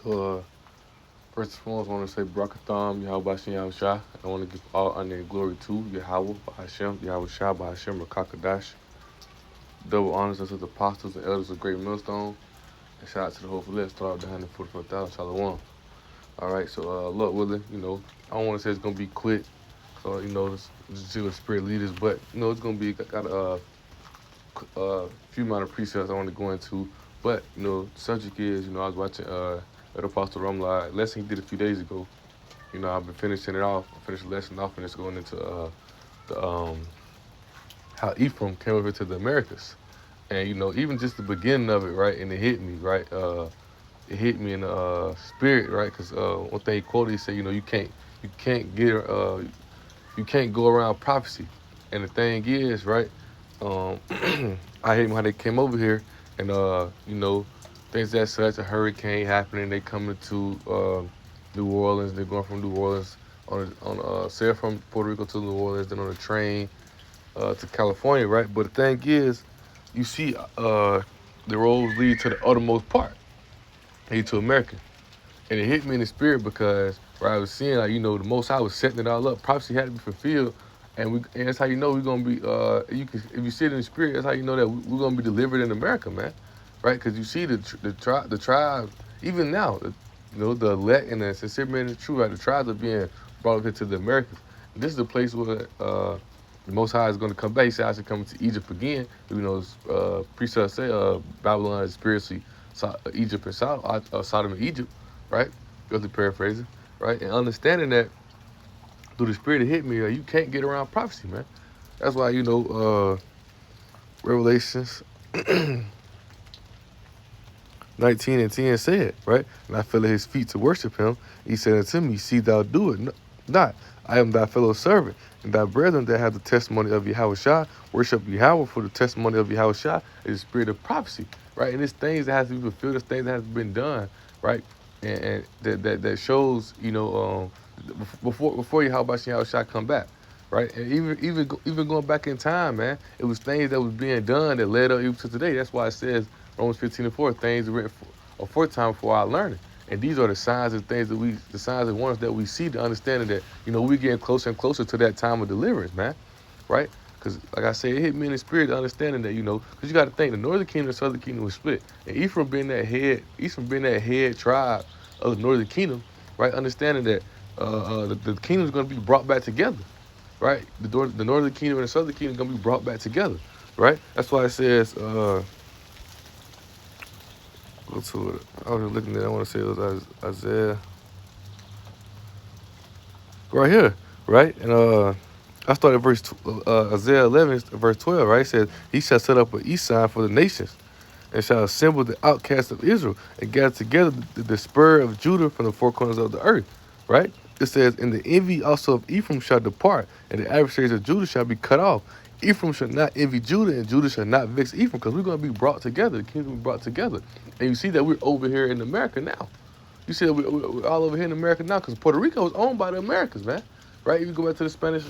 So, first and foremost, I want to say Barakatham, Yahweh Bashem Yahushua. I want to give all honor and glory to Yahweh, Bahashem, Yahweh Shah, Bahashem, Rakakadash. Double honors us as apostles and elders of Great Millstone. And shout out to the whole for let's start out the 144,000. Shalom. All right, so, look, Willie, I don't want to say it's going to be quick. So, just see what the spirit leaders, but, it's going to be, got a few minor precepts I want to go into. But, the subject is, I was watching, at Apostle Rumla lesson he did a few days ago. I've been finishing it off. I finished the lesson off and it's going into the how Ephraim came over to the Americas. And even just the beginning of it, right? And it hit me, right? It hit me in the spirit, right? Because one thing he quoted, he said, you can't go around prophecy. And the thing is, right? I hate how they came over here, and things that such a hurricane happening. They coming to New Orleans. They're going from New Orleans on sail from Puerto Rico to New Orleans, then on a train to California, right? But the thing is, you see, the roads lead to the uttermost part, lead to America, and it hit me in the spirit because I was seeing, like, the Most High was setting it all up. Prophecy had to be fulfilled. And that's how we're gonna be. If you see it in the spirit, that's how you know that we're gonna be delivered in America, man, right? Because you see the tribes, even now, the elect and the sincere men and the true, right? The tribes are being brought up into the Americas. This is the place where the Most High is going to come back. He said, "I should come to Egypt again." Precepts say Babylon is spiritually Egypt and Sodom and Egypt, right? Go through paraphrasing, right? And understanding that through the spirit, it hit me. You can't get around prophecy, man. That's why Revelations 19:10 said, right? And I fell at his feet to worship him. He said unto me, "See thou do it not. I am thy fellow servant, and thy brethren that have the testimony of Yahushua, worship Yahweh, for the testimony of Yahushua is the spirit of prophecy," right? And it's things that has to be fulfilled, it's things that has been done, right? And that shows, before Yahushua come back, right? And even going back in time, man, it was things that was being done that led up even to today. That's why it says Romans 15:4, things are written aforetime for our learning. And these are the signs and things the signs and wonders that we see, to understanding that, we're getting closer and closer to that time of deliverance, man, right? Because, like I said, it hit me in the spirit, understanding that, because you got to think, the northern kingdom and southern kingdom was split. And Ephraim being that head tribe of the northern kingdom, right? Understanding that the kingdom is going to be brought back together, right? The northern kingdom and the southern kingdom are going to be brought back together, right? That's why it says, go to it. I was looking at it. I want to say it was Isaiah. Right here, right? And I started Isaiah 11, verse 12, right? It says, "He shall set up an east sign for the nations, and shall assemble the outcasts of Israel, and gather together the spur of Judah from the four corners of the earth," right? It says, "And the envy also of Ephraim shall depart, and the adversaries of Judah shall be cut off. Ephraim shall not envy Judah, and Judah shall not vex Ephraim," because we're going to be brought together. The kingdom will be brought together. And you see that we're over here in America now. You see that we're all over here in America now, because Puerto Rico was owned by the Americans, man. Right? You go back to the Spanish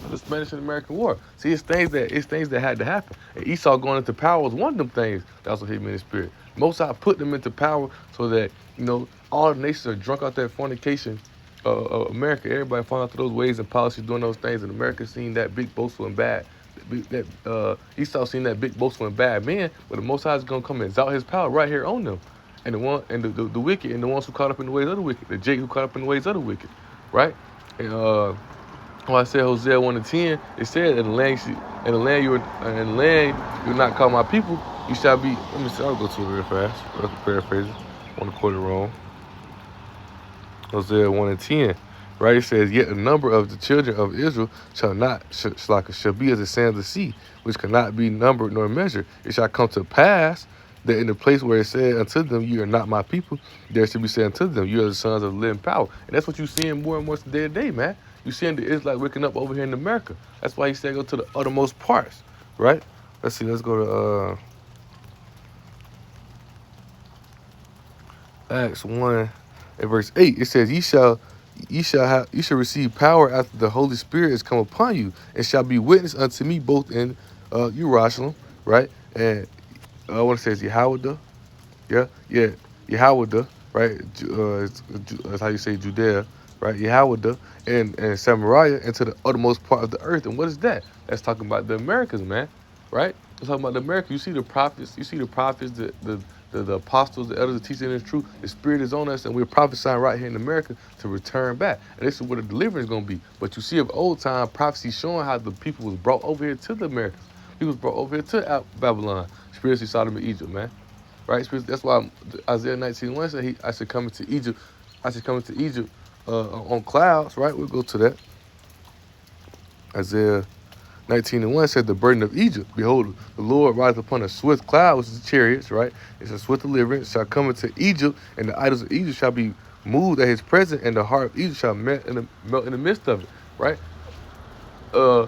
and American War. See, it's things that had to happen. And Esau going into power was one of them things that also hit me in the spirit. Most I put them into power so that, all the nations are drunk out that fornication. America, everybody falling out those ways and policies, doing those things, and America seen that big boastful and bad. Esau seen that big boastful and bad man, but the Most High is gonna come and exalt his power right here on them. And the wicked and the ones who caught up in the ways of the wicked, the Jake who caught up in the ways of the wicked, right? And when I said Hosea 1:10, it said, "In the land you will not call my people. You shall be." Let me see. I'll go to it real fast. I'll paraphrase it. I want to quote it wrong. Hosea 1:10, right? It says, "Yet a number of the children of Israel shall be as the sand of the sea, which cannot be numbered nor measured. It shall come to pass that in the place where it said unto them, you are not my people, there should be said unto them, you are the sons of the living power." And that's what you're seeing more and more day to day, man. You're seeing the Israelites waking up over here in America. That's why he said go to the uttermost parts, right? Let's see. Let's go to Acts 1 and verse 8. It says, "Ye shall receive power after the Holy Spirit is come upon you, and shall be witness unto me both in Jerusalem," right? And I want to say it's Yahweh, yeah, Yahweh, right? That's how you say Judea, right? Yahweh, and Samaria into the uttermost part of the earth. And what is that? That's talking about the Americas, man, right? It's talking about the Americas. You see the prophets, the apostles, the elders, the teaching is true. The Spirit is on us, and we're prophesying right here in America to return back. And this is where the deliverance is going to be. But you see of old time prophecy showing how the people was brought over here to the Americas. He was brought over here to Babylon, spiritually Sodom and Egypt, man. Right? That's why Isaiah 19:1 said I should come into Egypt. I should come into Egypt on clouds, right? We'll go to that. Isaiah 19:1 said, the burden of Egypt. Behold, the Lord rides upon a swift cloud, which is chariots, right? It's a swift deliverance, shall come into Egypt, and the idols of Egypt shall be moved at his presence, and the heart of Egypt shall melt in the midst of it, right? Uh,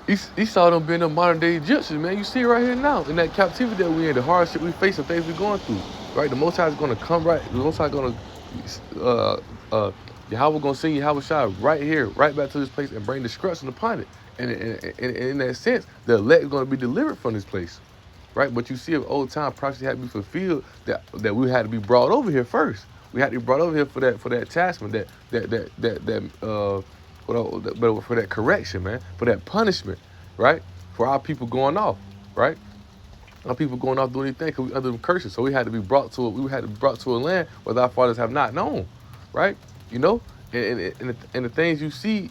Esau them being the modern day Egyptians, man. You see it right here now in that captivity that we in, the hardship we face, the things we're going through, right? The Most High is going to come right. The Most High going to, Yahweh going to send Yahweh Shai right here, right back to this place and bring destruction upon it. And in that sense, the elect is going to be delivered from this place, right? But you see, if old time prophecy had to be fulfilled, that we had to be brought over here first. We had to be brought over here for that chastisement, for that correction, man, for that punishment, right? For our people going off, right? Our people going off doing anything because we under the curses. So we had to be brought to a land where our fathers have not known, right? You know, and the things you see,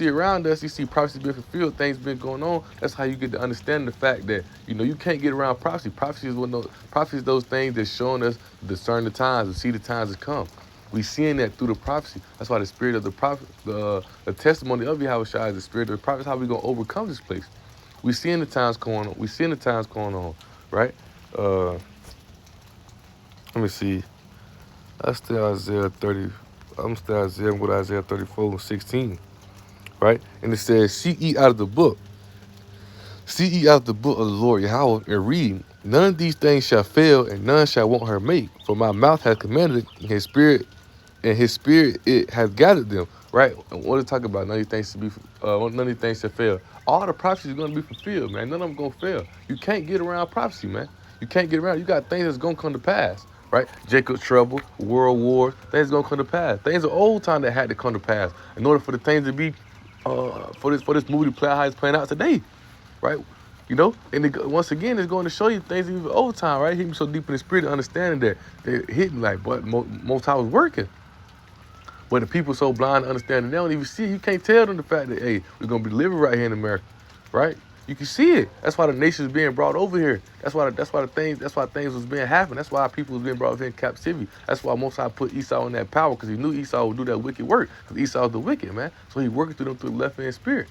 around us, you see prophecy being fulfilled, things been going on. That's how you get to understand the fact that you can't get around prophecy. Prophecy is those things that's showing us discern the times and see the times that come. We seeing that through the prophecy. That's why the spirit of the prophet, the testimony of Yahweh Shai is the spirit of the prophet. That's how we gonna overcome this place. We seeing the times going on. Right? Let me see. I still Isaiah 30. I'm still Isaiah. I'm going to Isaiah 34:16. Right? And it says, seek ye out of the book. Seek ye out the book of the Lord Yahweh and read. None of these things shall fail, and none shall want her mate. For my mouth has commanded it, and his spirit it has gathered them. Right? And what to talk about? None of these things to be none of these things shall fail. All the prophecies are gonna be fulfilled, man. None of them gonna fail. You can't get around prophecy, man. You can't get around. You got things that's gonna come to pass. Right? Jacob's trouble, world wars, things gonna come to pass. Things of old time that had to come to pass in order for the things to be for this movie to play out how it's playing out today. Right? And once again, it's going to show you things in the old time, right? Hit me so deep in the spirit, understanding that they're hitting like, but most time was working. But the people so blind to understanding, they don't even see it. You can't tell them the fact that, hey, we're going to be living right here in America, right? You can see it. That's why the nation is being brought over here. That's why things was being happening. That's why people was being brought over here in captivity. That's why Most High put Esau in that power, because he knew Esau would do that wicked work. Because Esau's the wicked, man. So he working through them through the left hand spirit.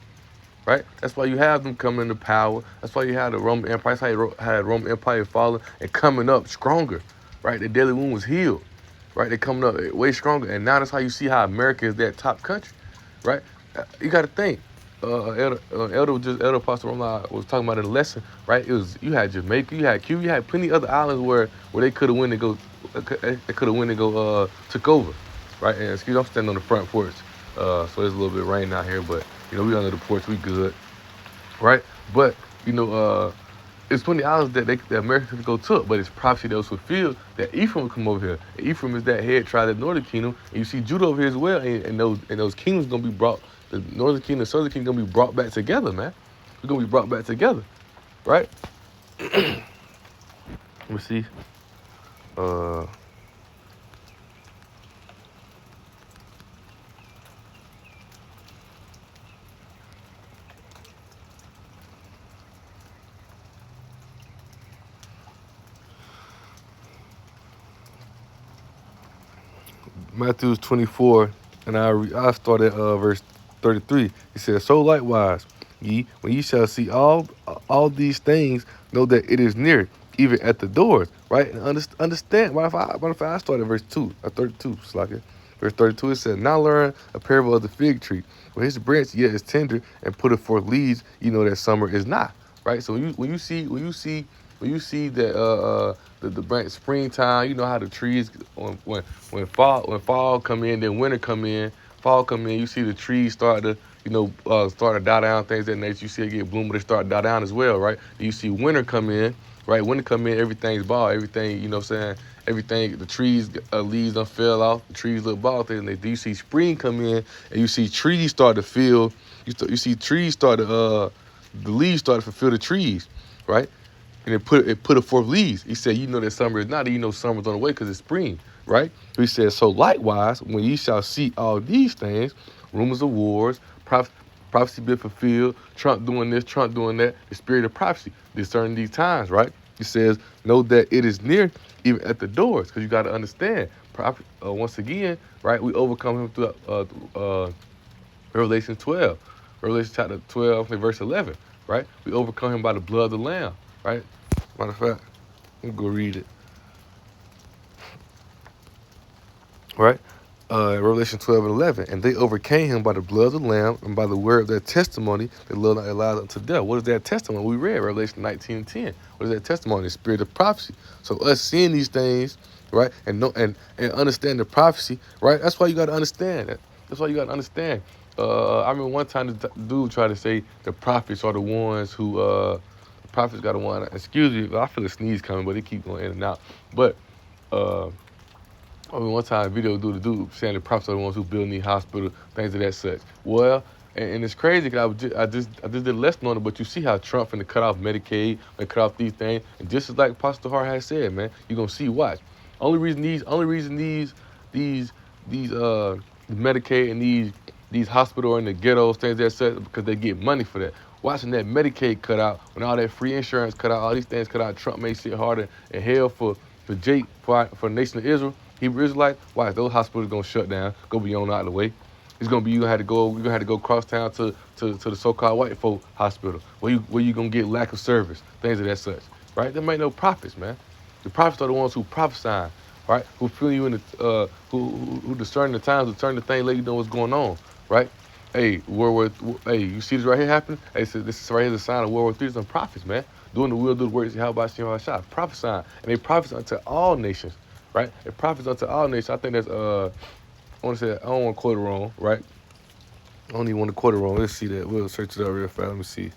Right? That's why you have them coming into power. That's why you had the Roman Empire. That's how you had the Roman Empire falling and coming up stronger. Right? The deadly wound was healed. Right? They're coming up way stronger. And now that's how you see how America is that top country. Right? You got to think. Elder Apostle Romla was talking about in the lesson. Right? You had Jamaica, you had Cuba, you had plenty of other islands where they could have went and go took over. Right? And excuse me, I'm standing on the front porch. So it's a little bit rain out here, but we under the porch, we good, right? But it's 20 islands that the Americans could go to, but it's prophecy that was fulfilled that Ephraim would come over here. And Ephraim is that head tribe of the northern kingdom, and you see Judah over here as well, and those kingdoms gonna be brought. The northern kingdom, the southern kingdom gonna be brought back together, man. We're gonna be brought back together, right? Let me see. Matthew 24, and I started verse 33. He said, so likewise, when ye shall see all these things, know that it is near, even at the doors, right? And understand. What if I started verse 32, Slaka? Verse 32, it said, now learn a parable of the fig tree. When his branch yet is tender and putteth forth leaves, you know that summer is not. Right? So when you see that the branch springtime, you know how the trees when fall come in, then winter come in, you see the trees start to die down, things that nature. You see it get bloom, but they start to die down as well, right? Then you see winter come in, right? Winter come in, everything's bald, everything, everything, the trees, leaves done fell off, the trees look bald, and you see spring come in, and you see trees start to feel, you see trees start to, the leaves start to fulfill the trees, right? And it put forth leaves. He said, you know that summer is not, you know summer's on the way because it's spring, right? He said, so likewise, when ye shall see all these things, rumors of wars, prophecy being fulfilled, Trump doing this, Trump doing that, the spirit of prophecy, discerning these times, right? He says, know that it is near, even at the doors, because you got to understand, once again, right, we overcome him through Revelation 12, Revelation chapter 12, verse 11, right? We overcome him by the blood of the Lamb, right? Matter of fact, let me go read it, right? Revelation 12 and 11. And they overcame him by the blood of the Lamb and by the word of their testimony. They loved not allowed unto death. What is that testimony? We read Revelation 19 and 10. What is that testimony? The spirit of prophecy. So us seeing these things, right, and know and understand the prophecy, right? That's why you got to understand that. That's why you got to understand. I remember one time the dude tried to say the prophets are the ones who, the prophets got to one. Excuse me, I feel a sneeze coming, but it keep going in and out. But, I mean, one time, a video the dude saying the prophets are the ones who build these hospitals, things of that such. Well, and it's crazy because I just did a lesson on it, but you see how Trump finna cut off Medicaid and cut off these things, and just as like Pastor Hart has said, man, you're gonna see. Watch. Only reason these Medicaid and these hospitals in the ghettos, things of that such, because they get money for that. Watching that Medicaid cut out, when all that free insurance cut out, all these things cut out, Trump made shit harder and hell for Jake, for the nation of Israel. Hebrew Israelite, watch, those hospitals gonna shut down, go beyond out of the way. It's gonna be you're gonna have to go cross town to the so-called white folk hospital where you gonna get lack of service, things of that such, right? There ain't no prophets, man. The prophets are the ones who prophesy, right? Who feel you in the who discern the times, discern the thing, let you know what's going on, right? Hey, hey, you see this right here happening? Hey, so this is right here the sign of World War III. Some prophets, man, doing the will, do the works. How about Shem Shah? Prophesying, and they prophesy unto all nations. Right? It prophets unto all nations. I think that's I want to say, I don't want to quote it wrong, right? I don't even want to quote it wrong. Let's see that. We'll search it up real fast. Let me see.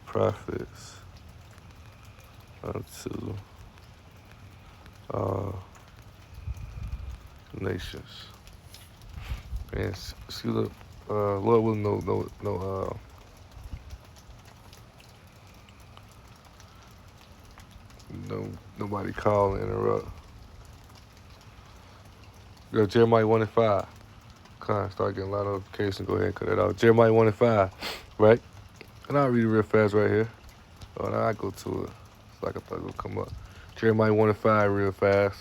Prophets unto all nations. And see the Lord will no nobody call and interrupt. Yo, Jeremiah 1 and 5. Start getting a lot of notifications. Go ahead and cut it out. Jeremiah 1 and 5, right? And I'll read it real fast right here. Oh, now I go to it. It's like I thought it would come up. Jeremiah 1 and 5 real fast.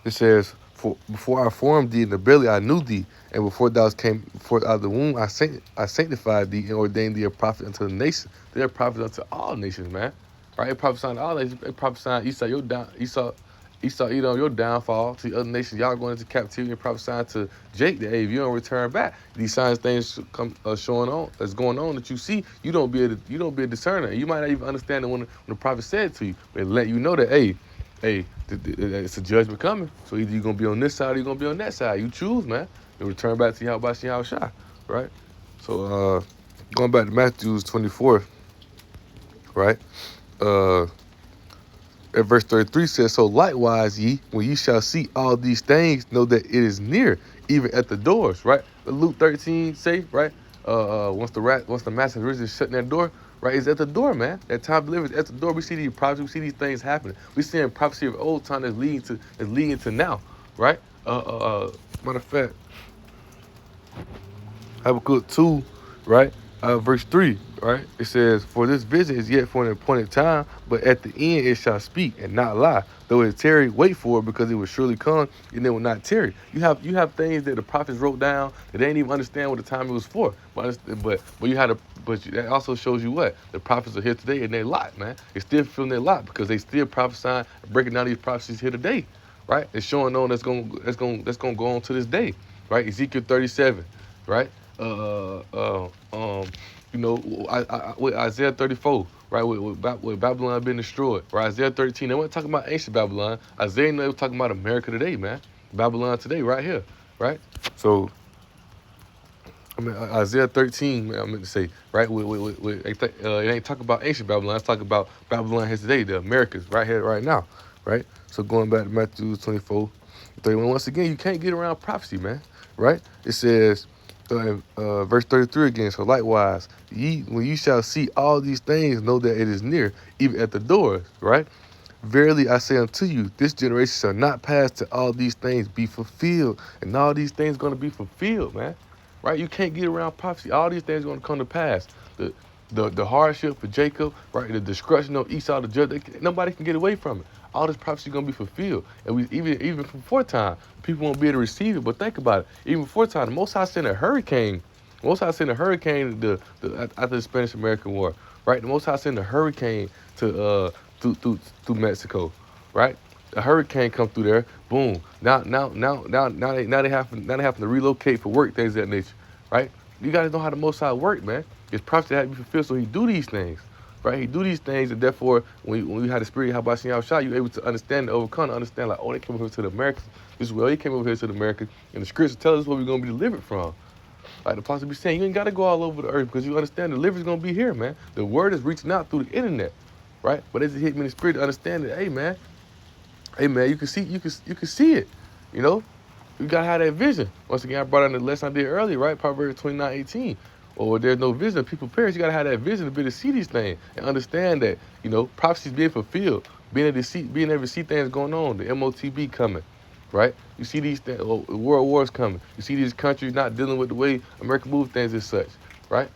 It says, "For before I formed thee in the belly, I knew thee, and before thou came forth out of the womb, I sanctified thee and ordained thee a prophet unto the nation." They're prophets unto all nations, man. Right? They prophesying to all nations. They prophesying Esau, your downfall to the other nations. Y'all going into captivity and prophesying to Jake that, hey, if you don't return back, these signs, things come showing on that's going on that you see. You don't be a discerner. You might not even understand it when the prophet said to you, but it let you know that, hey, it's a judgment coming. So either you're gonna be on this side or you're gonna be on that side. You choose, man. You return back to Yahweh Shah, right? So going back to Matthew 24, right? At verse 33 says, "So likewise ye, when ye shall see all these things, know that it is near, even at the doors." Right? Luke 13 say, right? Once the master is shutting that door, right? It's at the door, man. That time delivers at the door. We see these prophecies, we see these things happening. We seeing prophecy of old time that's leading to now, right? Matter of fact, Habakkuk 2, right? Verse 3, right? It says, "For this vision is yet for an appointed time, but at the end it shall speak and not lie. Though it tarry, wait for it, because it will surely come, and it will not tarry." You have things that the prophets wrote down that they didn't even understand what the time it was for. But that also shows you what the prophets are here today, and they lot, man. They still feeling their lot because they still prophesying and breaking down these prophecies here today, right? It's showing on that's gonna go on to this day, right? Ezekiel 37, right? With Isaiah 34, right? With Babylon being destroyed, right? Isaiah 13, they weren't talking about ancient Babylon. Isaiah, they were talking about America today, man. Babylon today, right here, right? So I mean, Isaiah 13, I meant to say, right? It ain't talking about ancient Babylon. It's talking about Babylon has today, the Americas, right here, right now, right? So going back to Matthew 24, 31, once again, you can't get around prophecy, man, right? It says, verse 33 again, so likewise, when you shall see all these things, know that it is near, even at the doors, right? Verily I say unto you, this generation shall not pass till all these things be fulfilled. And all these things going to be fulfilled, man. Right? You can't get around prophecy. All these things are going to come to pass. The hardship for Jacob, right? The destruction of Esau, the judge, nobody can get away from it. All this prophecy is going to be fulfilled. And we even before time, people won't be able to receive it. But think about it. Even before time, the Most High sent a hurricane. The Most High sent a hurricane after the Spanish-American War, right? The Most High sent a hurricane to through Mexico, right? A hurricane come through there, boom. Now they have to relocate for work, things of that nature, right? You guys know how the Most High work, man. His prophecy had to be fulfilled, so he do these things, right? He do these things, and therefore, when you had the spirit, how about Shem Shah, you able to understand and overcome, to understand like, oh, they came over here to the Americas. This is where they came over here to the Americas, and the scriptures tell us where we're gonna be delivered from. Like the apostle be saying, you ain't gotta go all over the earth because you understand the deliverance gonna be here, man. The word is reaching out through the internet, right? But it's hit me in the spirit to understand that, hey man, you can see it, you know. You gotta have that vision. Once again, I brought on the lesson I did earlier, right? Proverbs 29:18. Or where there's no vision, people perish. You gotta have that vision to be able to see these things and understand that, prophecies being fulfilled, being able to see things going on, the MOTB coming, right? You see these things, world wars coming. You see these countries not dealing with the way America moves things as such, right?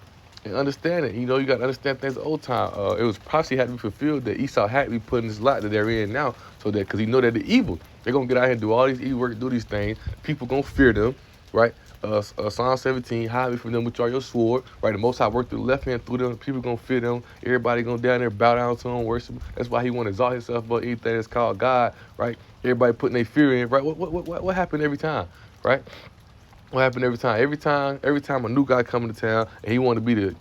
And understand it. You got to understand things the old time. It was prophecy had to be fulfilled that Esau had to be put in this lot that they're in now, so that because he know that they're evil. They're going to get out here and do all these evil work, do these things. People going to fear them, right? Psalm 17, hide me from them which are your sword, right? The Most High work through the left hand through them. People going to fear them. Everybody going down there, bow down to them, worship him. That's why he want to exalt himself above anything that's called God, right? Everybody putting their fear in, right? What happened every time, right? What happened every time? Every time a new guy coming to town and he want to be the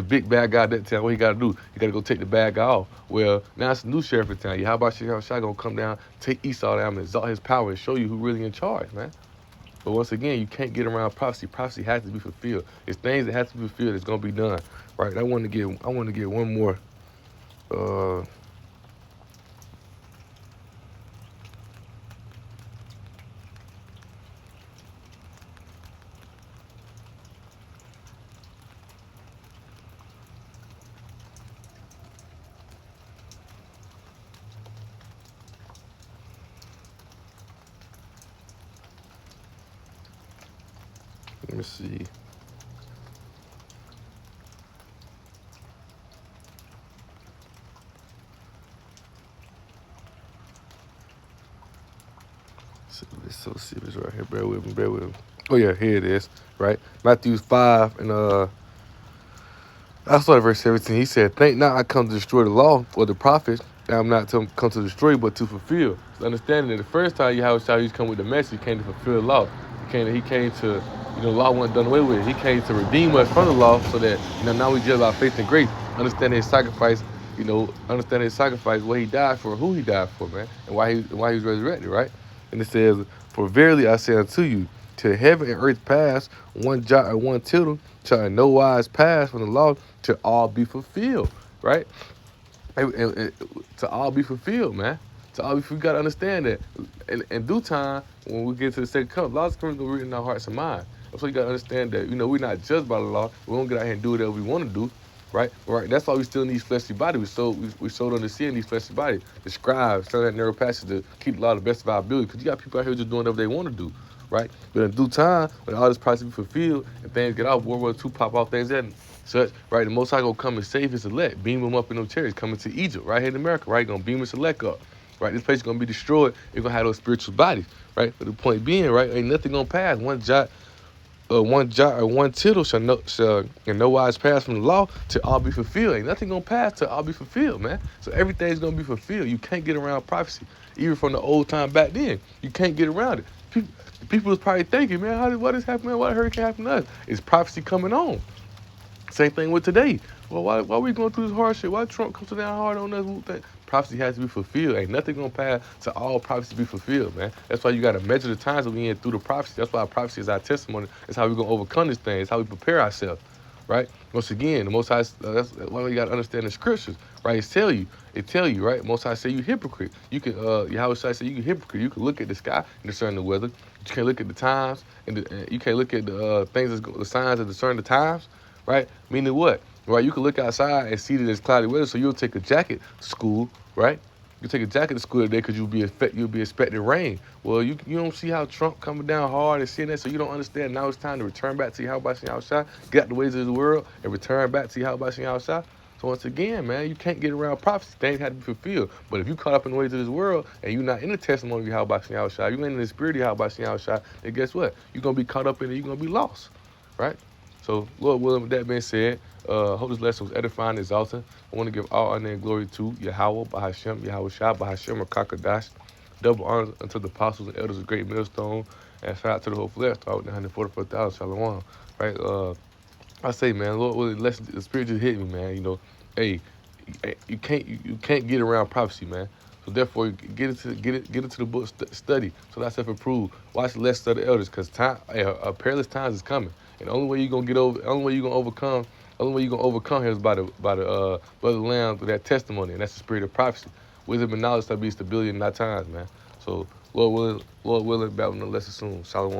big bad guy that town, what he got to do? He got to go take the bad guy off. Well, now it's a new sheriff in town. How about Shah gonna come down, take Esau down, and exalt his power and show you who really in charge, man? But once again, you can't get around prophecy. Prophecy has to be fulfilled. It's things that have to be fulfilled that's gonna be done, right? I want to get one more. Let me see. It's so serious right here. Bear with me. Oh yeah, here it is. Right, Matthew 5 and I started verse 17. He said, "Think not I come to destroy the law or the prophets. I'm not come to destroy, but to fulfill." So understanding that the first time Yahweh come with the message, he came to fulfill the law. He came to, the law wasn't done away with. He came to redeem us from the law, so that now we judge our faith and grace. Understanding his sacrifice, what he died for, who he died for, man, and why he was resurrected, right? And it says, "For verily I say unto you, till heaven and earth pass, one jot or one tittle shall in no wise pass from the law to all be fulfilled," right? To all be fulfilled, man. We gotta understand that. In due time, when we get to the second coming, laws coming to be written in our hearts and minds. So you gotta understand that, we're not judged by the law. We don't get out here and do whatever we want to do, right? Right. That's why we still in these fleshly bodies. We sold under sin in these fleshly bodies. The scribes, some of that narrow passage to keep the law to the best of our ability. Because you got people out here just doing whatever they want to do, right? But in due time, when all this process be fulfilled and things get out, World War II pop off, things that such, right? The Most High gonna come and save his elect, beam them up in them chariots, coming to Egypt, right here in America, right? Gonna beam his elect up, right? This place is gonna be destroyed. It's gonna have those spiritual bodies, right? But the point being, right, ain't nothing gonna pass. One jot or one tittle shall in no wise pass from the law to all be fulfilled. Ain't nothing gonna pass to all be fulfilled, man. So everything's gonna be fulfilled. You can't get around prophecy, even from the old time back then. You can't get around it. People was probably thinking, man, what is happening? What hurricane happened to us? It's prophecy coming on. Same thing with today. Well, why we going through this hardship? Why Trump comes so down hard on us? That prophecy has to be fulfilled. Ain't nothing gonna pass to all prophecy to be fulfilled, man. That's why you gotta measure the times that we in through the prophecy. That's why prophecy is our testimony. It's how we gonna overcome this thing. It's how we prepare ourselves, right? Once again, the Most High. That's why we gotta understand the scriptures, right? It tell you, right? Most High say you hypocrite. You can, Yahweh Shai say you hypocrite. You can look at the sky and discern the weather. You can't look at the times, and you can't look at the things, the signs that discern the times, right? Meaning what? Right, you can look outside and see that it's cloudy weather, so you'll take a jacket to school, right? You take a jacket to school today because you'll be expecting rain. Well, you don't see how Trump coming down hard and seeing that, so you don't understand. Now it's time to return back to Yahweh Shem outside, get out the ways of the world, and return back to Yahweh Shem outside. So once again, man, you can't get around prophecy. Things have to be fulfilled. But if you caught up in the ways of this world and you're not in the testimony of Yahweh Shem outside, you ain't in the spirit of Yahweh Shem outside, then guess what? You're gonna be caught up in it. You're gonna be lost, right? So, Lord willing, with that being said, hope this lesson was edifying and exalting. I want to give all honor and glory to Yahweh, Bahashem, Yahweh Shai, Bahashem, Rakakadash. Double honor unto the apostles and elders of Great Millstone. And shout out to the whole flesh, start with the 144,000, Shalom. Right? I say, man, Lord willing, the Spirit just hit me, man. You know, hey, you can't get around prophecy, man. So therefore, get into the book, study, so that's self approved. Watch less of the elders, cause time, perilous times is coming, and the only way you gonna get over, the only way you gonna overcome here is by the blood of the Lamb through that testimony, and that's the spirit of prophecy. Wisdom and knowledge shall be stability in our times, man. So Lord willing, back on the lesson soon. Shalom.